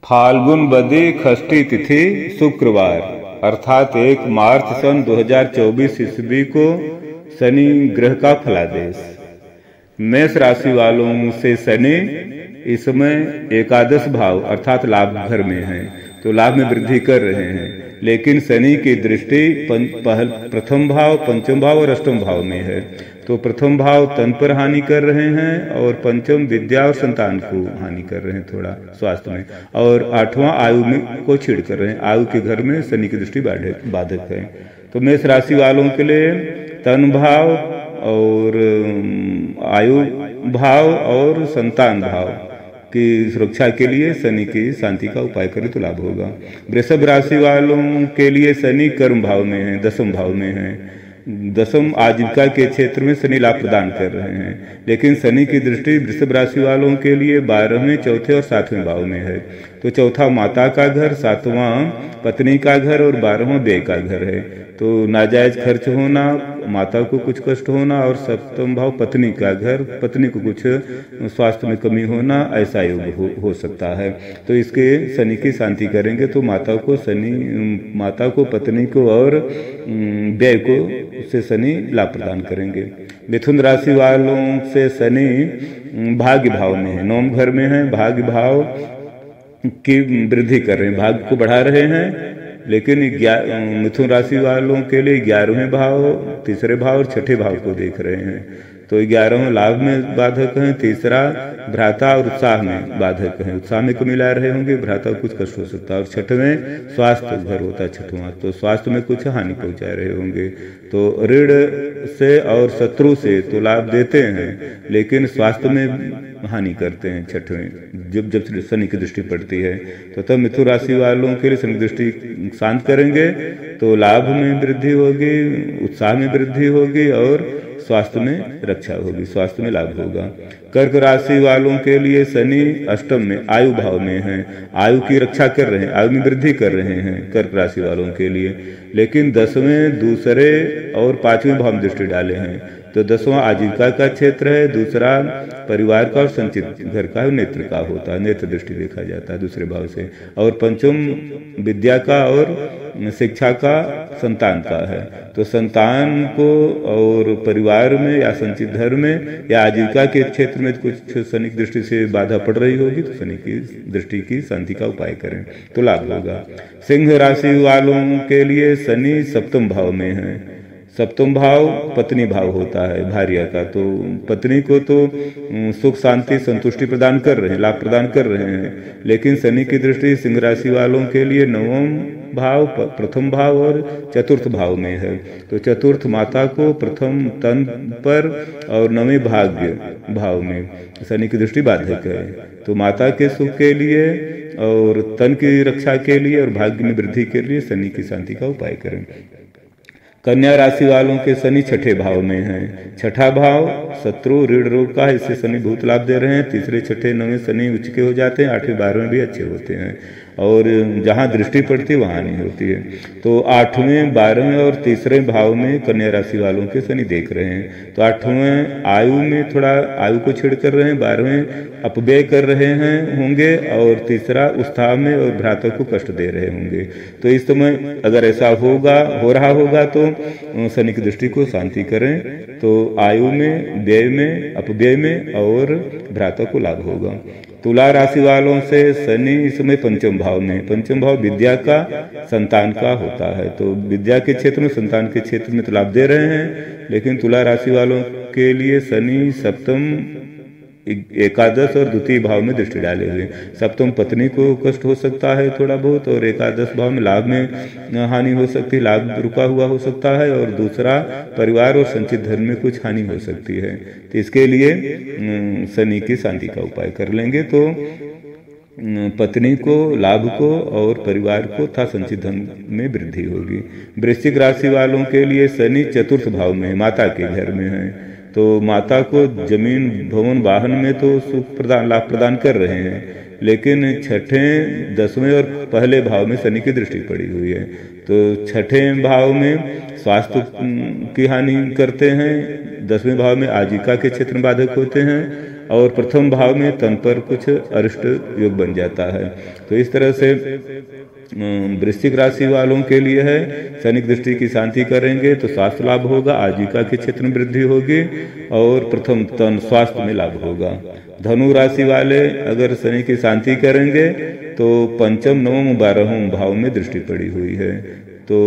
फाल्गुन बदी षष्ठी तिथि शुक्रवार अर्थात 1 मार्च सन 2024 ईस्वी को शनि ग्रह का फलादेश। मेष राशि वालों से शनि इस समय एकादश भाव अर्थात लाभ घर में है, तो लाभ में वृद्धि कर रहे हैं, लेकिन शनि की दृष्टि प्रथम भाव, पंचम भाव और अष्टम भाव में है। तो प्रथम भाव तन पर हानि कर रहे हैं और पंचम विद्या और संतान को हानि कर रहे हैं थोड़ा स्वास्थ्य में, और आठवां आयु में को छीड़ कर रहे हैं। आयु के घर में शनि की दृष्टि बाधक है। तो मेष राशि वालों के लिए तन भाव और आयु भाव और संतान भाव की सुरक्षा के लिए शनि की शांति का उपाय करें तो लाभ होगा। वृषभ राशि वालों के लिए शनि कर्म भाव में है, दसम भाव में है। दसम आजीविका के क्षेत्र में शनि लाभ प्रदान कर रहे हैं, लेकिन शनि की दृष्टि वृषभ राशि वालों के लिए 12वें, चौथे और 7वें भाव में है। तो चौथा माता का घर, 7वां पत्नी का घर और 12वां व्यय का घर है। तो नाजायज खर्च होना, माता को कुछ कष्ट होना, और सप्तम भाव पत्नी का घर, पत्नी को कुछ स्वास्थ्य में कमी होना, ऐसा योग हो सकता है। तो इसके शनि की शांति करेंगे तो माता को, पत्नी को और व्यय को से शनि लाभ प्रदान करेंगे। मिथुन राशि वालों से शनि भाग्य भाव में है, नवम घर में है, भाग्य भाव की वृद्धि कर रहे हैं, भाग्य को बढ़ा रहे हैं। लेकिन मिथुन राशि वालों के लिए 11वें भाव, तीसरे भाव और छठे भाव को देख रहे हैं। तो 11वां लाभ में बाधक है, तीसरा भ्राता और उत्साह में बाधक है, उत्साह में कमी ला रहे होंगे, भ्राता को कुछ कष्ट हो सकता है। और छठवें स्वास्थ्य घर होता है, छठवां, तो स्वास्थ्य में कुछ हानि पहुंचा रहे होंगे। तो ऋण से और शत्रु से तो लाभ देते हैं, लेकिन स्वास्थ्य में हानि करते हैं छठवें, जब शनि की दृष्टि पड़ती है। तो तब मिथुन राशि वालों के लिए शनि की दृष्टि शांत करेंगे तो लाभ में वृद्धि होगी, उत्साह में वृद्धि होगी और स्वास्थ्य में रक्षा होगी, स्वास्थ्य में लाभ होगा। कर्क राशि वालों के लिए शनि अष्टम में आयु भाव में है, आयु की रक्षा कर रहे हैं, आयु में वृद्धि कर रहे हैं कर्क राशि वालों के लिए, लेकिन 10वें, दूसरे और 5वें भाव में दृष्टि डाले हैं। तो 10वां आजीविका का क्षेत्र है, दूसरा परिवार का और संचित घर का है, नेत्र का होता है, नेत्र दृष्टि देखा जाता है दूसरे भाव से, और पंचम विद्या का और शिक्षा का, संतान का है। तो संतान को और परिवार में या संचित घर में या आजीविका के क्षेत्र में कुछ शनि की दृष्टि से बाधा पड़ रही होगी, तो शनि की दृष्टि की शांति का उपाय करें तो लाभ होगा। सिंह राशि वालों के लिए शनि सप्तम भाव में है। सप्तम भाव पत्नी भाव होता है, भार्या का, तो पत्नी को तो सुख शांति संतुष्टि प्रदान कर रहे हैं, लाभ प्रदान कर रहे हैं, लेकिन शनि की दृष्टि सिंह राशि वालों के लिए नवम भाव, प्रथम भाव और चतुर्थ भाव में है। तो चतुर्थ माता को, प्रथम तन पर और नवे भाग्य भाव में शनि की दृष्टि बाधक है। तो माता के सुख के लिए और तन की रक्षा के लिए और भाग्य में वृद्धि के लिए शनि की शांति का उपाय करें। कन्या राशि वालों के शनि छठे भाव में है। छठा भाव शत्रु ऋण रोग का है, इससे शनि बहुत लाभ दे रहे हैं। तीसरे, छठे, नवें शनि उच्च के हो जाते हैं, 8वें, 12वें भी अच्छे होते हैं, और जहां दृष्टि पड़ती है वहां नहीं होती है। तो 8वें, 12वें और तीसरे भाव में कन्या राशि वालों के शनि देख रहे हैं। तो 8वें आयु में थोड़ा आयु को छेड़ कर रहे हैं, 12वें अपव्यय कर रहे हैं होंगे, और तीसरा उत्साह में और भ्राता को कष्ट दे रहे होंगे। तो इस समय अगर ऐसा हो रहा होगा तो शनि की दृष्टि को शांति करें तो आयु में, व्यय में, अपव्यय में और भ्राता को लाभ होगा। तुला राशि वालों से शनि इस समय पंचम भाव में, पंचम भाव विद्या का, संतान का होता है। तो विद्या के क्षेत्र में, संतान के क्षेत्र में तो लाभ दे रहे हैं, लेकिन तुला राशि वालों के लिए शनि सप्तम, एकादश और द्वितीय भाव में दृष्टि डाले हुए। सप्तम पत्नी को कष्ट हो सकता है थोड़ा बहुत, और एकादश भाव में लाभ में हानि हो सकती है, लाभ रुका हुआ हो सकता है, और दूसरा परिवार और संचित धर्म में कुछ हानि हो सकती है। तो इसके लिए शनि की शांति का उपाय कर लेंगे तो पत्नी को, लाभ को और परिवार को तथा संचित धन में वृद्धि होगी। वृश्चिक राशि वालों के लिए शनि चतुर्थ भाव में, माता के घर में है। तो माता को जमीन, भवन, वाहन में तो सुख प्रदान, लाभ प्रदान कर रहे हैं, लेकिन छठे, 10वें और पहले भाव में शनि की दृष्टि पड़ी हुई है। तो छठे भाव में स्वास्थ्य की हानि करते हैं, 10वें भाव में आजीविका के क्षेत्र में बाधक होते हैं, और प्रथम भाव में तन पर कुछ अरिष्ट योग बन जाता है। तो इस तरह से वृश्चिक राशि वालों के लिए है, शनि की दृष्टि की शांति करेंगे तो स्वास्थ्य लाभ होगा, आजीविका के क्षेत्र में वृद्धि होगी और प्रथम तन स्वास्थ्य में लाभ होगा। धनु राशि वाले अगर शनि की शांति करेंगे तो पंचम, नवम, 12वें भाव में दृष्टि पड़ी हुई है, तो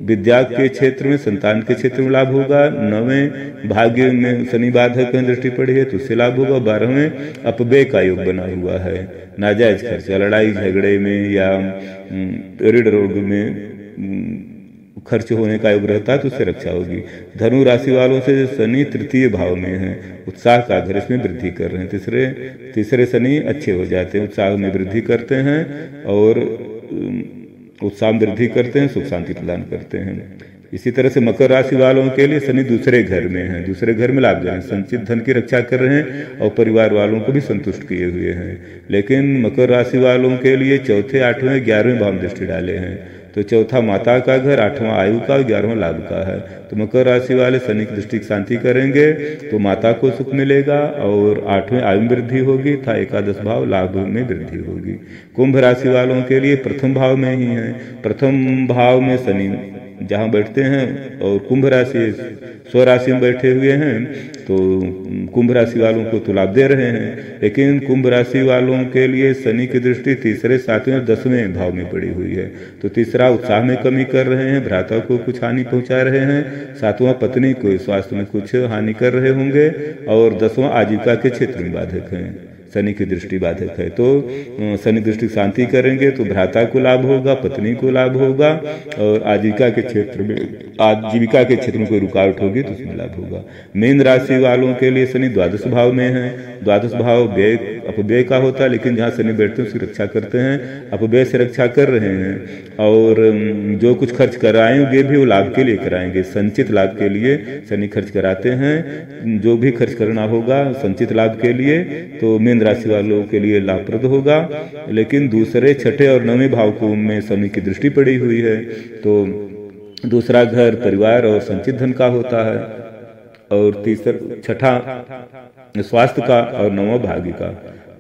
विद्या के क्षेत्र में, संतान के क्षेत्र में लाभ होगा। 9वें भाग्य में शनि बाधक में दृष्टि पड़ी है तो उससे लाभ होगा। 12वें अपव्यय का योग बना हुआ है, नाजायज खर्चा, लड़ाई झगड़े में या ऋण रोग में खर्च होने का योग रहता है तो उससे रक्षा होगी। धनु राशि वालों से शनि तृतीय भाव में है, उत्साह का घर, इसमें वृद्धि कर रहे हैं। तीसरे शनि अच्छे हो जाते हैं, उत्साह में वृद्धि करते हैं और उत्साह में वृद्धि करते हैं, सुख शांति प्रदान करते हैं। इसी तरह से मकर राशि वालों के लिए शनि दूसरे घर में है, दूसरे घर में लाभ हैं, संचित धन की रक्षा कर रहे हैं और परिवार वालों को भी संतुष्ट किए हुए हैं। लेकिन मकर राशि वालों के लिए चौथे, 8वें, 11वें भाव में दृष्टि डाले हैं, तो चौथा माता का घर, 8वां आयु का, 11वां लाभ का है। तो मकर राशि वाले शनि की दृष्टि की शांति करेंगे तो माता को सुख मिलेगा और 8वें आयु में वृद्धि होगी तथा एकादश भाव लाभ में वृद्धि होगी। कुंभ राशि वालों के लिए प्रथम भाव में ही है, प्रथम भाव में शनि जहाँ बैठते हैं और कुंभ राशि स्वराशि में बैठे हुए हैं तो कुंभ राशि वालों को तो लाभ दे रहे हैं। लेकिन कुंभ राशि वालों के लिए शनि की दृष्टि तीसरे, 7वें और 10वें भाव में पड़ी हुई है, तो तीसरा उत्साह में कमी कर रहे हैं, भ्राता को कुछ हानि पहुंचा रहे हैं, 7वां पत्नी को स्वास्थ्य में कुछ हानि कर रहे होंगे और 10वां आजीविका के क्षेत्र में बाधक है, शनि की दृष्टि बाधक है। तो शनि दृष्टि शांति करेंगे तो भ्राता को लाभ होगा, पत्नी को लाभ होगा और आजीविका के क्षेत्र में कोई रुकावट होगी तो उसमें लाभ होगा। मीन राशि वालों के लिए शनि द्वादश भाव में है, द्वादश भाव व्यय अपव्यय का होता है, लेकिन जहाँ शनि बैठते हैं उसकी रक्षा करते हैं, अपव्यय से रक्षा कर रहे हैं और जो कुछ खर्च कराएंगे भी वो लाभ के लिए कराएंगे, संचित लाभ के लिए शनि खर्च कराते हैं। जो भी खर्च करना होगा संचित लाभ के लिए तो मीन राशि वालों के लिए लाभप्रद होगा। लेकिन दूसरे, छठे और 9वें भाव को में शनि की दृष्टि पड़ी हुई है तो दूसरा घर परिवार और संचित धन का होता है और छठा स्वास्थ्य का और 9वां भाग्य का।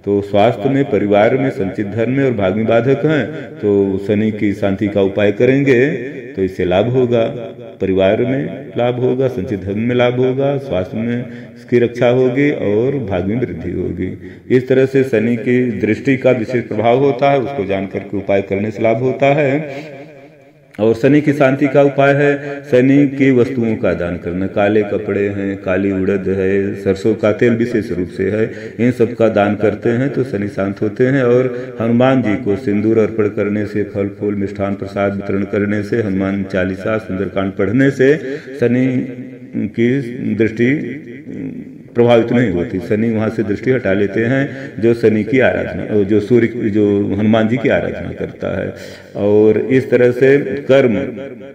तो स्वास्थ्य में, परिवार में, संचित धन में और भाग्य में बाधक हैं तो शनि की शांति का उपाय करेंगे तो इससे लाभ होगा, परिवार में लाभ होगा, संचित धन में लाभ होगा, स्वास्थ्य में इसकी रक्षा होगी और भाग्य में वृद्धि होगी। इस तरह से शनि की दृष्टि का विशेष प्रभाव होता है, उसको जानकर के उपाय करने से लाभ होता है। और शनि की शांति का उपाय है शनि की वस्तुओं का दान करना, काले कपड़े हैं, काली उड़द है, सरसों का तेल विशेष रूप से है, इन सब का दान करते हैं तो शनि शांत होते हैं। और हनुमान जी को सिंदूर अर्पण करने से, फल फूल मिष्ठान प्रसाद वितरण करने से, हनुमान चालीसा सुंदरकांड पढ़ने से शनि की दृष्टि प्रभावित नहीं होती, शनि वहां से दृष्टि हटा लेते हैं जो शनि की आराधना, जो हनुमान जी की आराधना करता है। और इस तरह से कर्म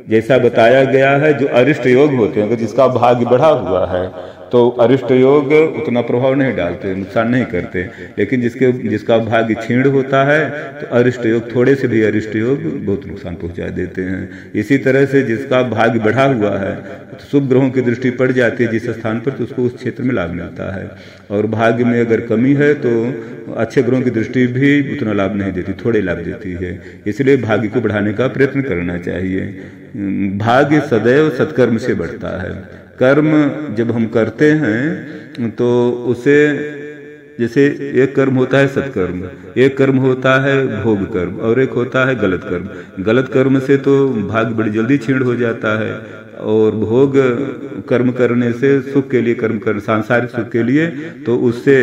जैसा बताया गया है, जो अरिष्ट योग होते हैं, अगर जिसका भाग्य बढ़ा हुआ है तो अरिष्ट योग उतना प्रभाव नहीं डालते, नुकसान नहीं करते, लेकिन जिसका भाग्य क्षीण होता है तो अरिष्ट योग, थोड़े से भी अरिष्ट योग बहुत नुकसान पहुंचा देते हैं। इसी तरह से जिसका भाग्य बढ़ा हुआ है तो शुभ ग्रहों की दृष्टि पड़ जाती है जिस स्थान पर, तो उसको उस क्षेत्र में लाभ मिलता है। और भाग्य में अगर कमी है तो अच्छे ग्रहों की दृष्टि भी उतना लाभ नहीं देती, थोड़े लाभ देती है। इसलिए भाग्य को बढ़ाने का प्रयत्न करना चाहिए। भाग्य सदैव सत्कर्म से बढ़ता है। कर्म जब हम करते हैं तो उसे, जैसे एक कर्म होता है सत्कर्म, एक कर्म होता है भोग कर्म और एक होता है गलत कर्म। गलत कर्म से तो भाग्य बड़ी जल्दी क्षीण हो जाता है और भोग कर्म करने से, सुख के लिए कर्म कर, सांसारिक सुख के लिए, तो उससे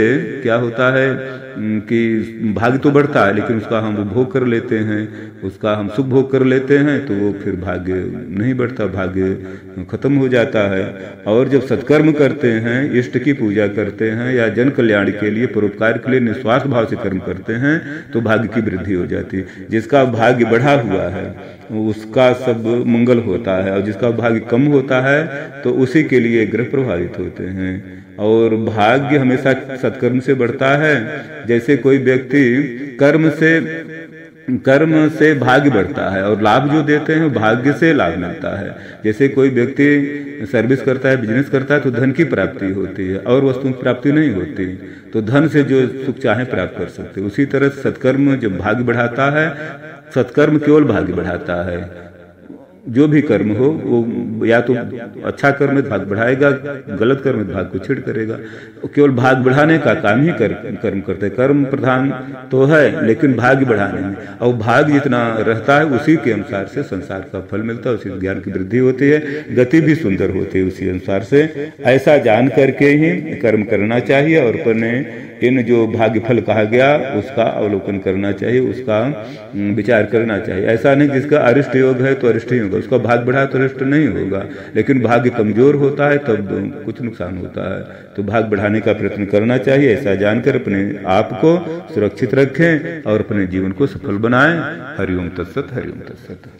क्या होता है कि भाग्य तो बढ़ता है लेकिन उसका हम भोग कर लेते हैं, उसका हम सुख भोग कर लेते हैं तो वो फिर भाग्य नहीं बढ़ता, भाग्य खत्म हो जाता है। और जब सत्कर्म करते हैं, इष्ट की पूजा करते हैं या जन कल्याण के लिए, परोपकार के लिए निस्वार्थ भाव से कर्म करते हैं तो भाग्य की वृद्धि हो जाती है। जिसका भाग्य बढ़ा हुआ है उसका सब मंगल होता है और जिसका भाग्य कम होता है तो उसी के लिए ग्रह प्रभावित होते हैं। और भाग्य हमेशा सत्कर्म से बढ़ता है। जैसे कोई व्यक्ति कर्म से कर्म से भाग्य बढ़ता है और लाभ जो देते हैं भाग्य से लाभ मिलता है। जैसे कोई व्यक्ति सर्विस करता है, बिजनेस करता है तो धन की प्राप्ति होती है और वस्तु की प्राप्ति नहीं होती, तो धन से जो सुख चाहे प्राप्त कर सकते। उसी तरह सत्कर्म जब भाग्य बढ़ाता है, सत्कर्म केवल भाग्य बढ़ाता है। जो भी कर्म हो वो या तो अच्छा कर्म में भाग बढ़ाएगा, गलत कर्म में भाग को छेड़ करेगा। केवल भाग बढ़ाने का काम ही कर्म करते हैं। कर्म प्रधान तो है लेकिन भाग्य बढ़ाने में, और भाग जितना रहता है उसी के अनुसार से संसार का फल मिलता है, उसी ज्ञान की वृद्धि होती है, गति भी सुंदर होती है उसी अनुसार से। ऐसा जान करके ही कर्म करना चाहिए और अपने इन जो भाग्य फल कहा गया उसका अवलोकन करना चाहिए, उसका विचार करना चाहिए। ऐसा नहीं जिसका अरिष्ट योग है तो अरिष्ट ही होगा, उसका भाग्य बढ़ा तो अरिष्ट नहीं होगा, लेकिन भाग्य कमजोर होता है तब कुछ नुकसान होता है। तो भाग्य बढ़ाने का प्रयत्न करना चाहिए। ऐसा जानकर अपने आप को सुरक्षित रखें और अपने जीवन को सफल बनाएं। हरिओम तत्सत, हरिओम तत्सत।